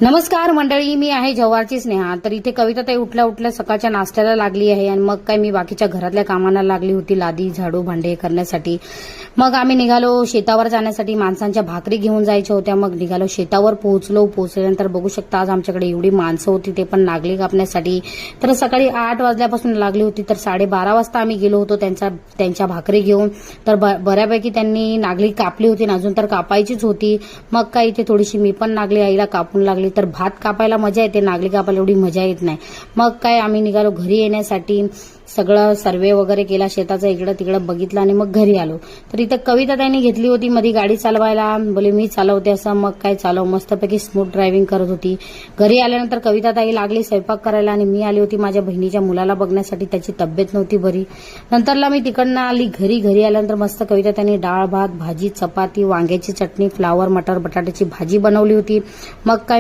नमस्कार मंडळी, मी आहे जव्हारची स्नेहा। तर इथे कविता ताई उठल्या उठल्या सकाळच्या नाश्त्याला लागली आहे आणि मग काय मी बाकीच्या घरातल्या कामांना लागली होती, लादी झाडू भांडे करण्यासाठी। मग आम्ही निघालो शेतावर जाण्यासाठी, माणसांच्या भाकरी घेऊन जायच्या होत्या। मग निघालो शेतावर, पोहोचल्यानंतर बघू शकता आज आमच्याकडे एवढी माणसं होती, ते पण नागली कापण्यासाठी। तर सकाळी 8 वाजल्यापासून लागली होती, तर 12:30 वाजता आम्ही गेलो होतो त्यांच्या भाकरी घेऊन। तर बऱ्यापैकी त्यांनी नागली कापली होती आणि अजून तर कापायचीच होती। मग काय इथे थोडीशी मी पण नागली आईला कापून लागली। तर भात कापायला मजा येते, नागली कापायला एवढी मजा येत नाही। मग काय आम्ही निघालो घरी येण्यासाठी, सगळं सर्वे वगैरे केला, शेताचं इकडं तिकडं बघितलं आणि मग घरी आलो। तर इथं कविता त्यांनी घेतली होती मध्ये गाडी चालवायला, बोले मी चालवते असं। मग काय चालव, मस्तपैकी स्मूथ ड्रायव्हिंग करत होती। घरी आल्यानंतर कविता ताई लागली स्वयंपाक करायला आणि मी आली होती माझ्या बहिणीच्या मुलाला बघण्यासाठी, त्याची तब्येत नव्हती बरी। नंतरला मी तिकडनं आली घरी आल्यानंतर मस्त कविता त्यांनी डाळ भात भाजी चपाती वांग्याची चटणी फ्लावर मटर बटाट्याची भाजी बनवली होती। मग काय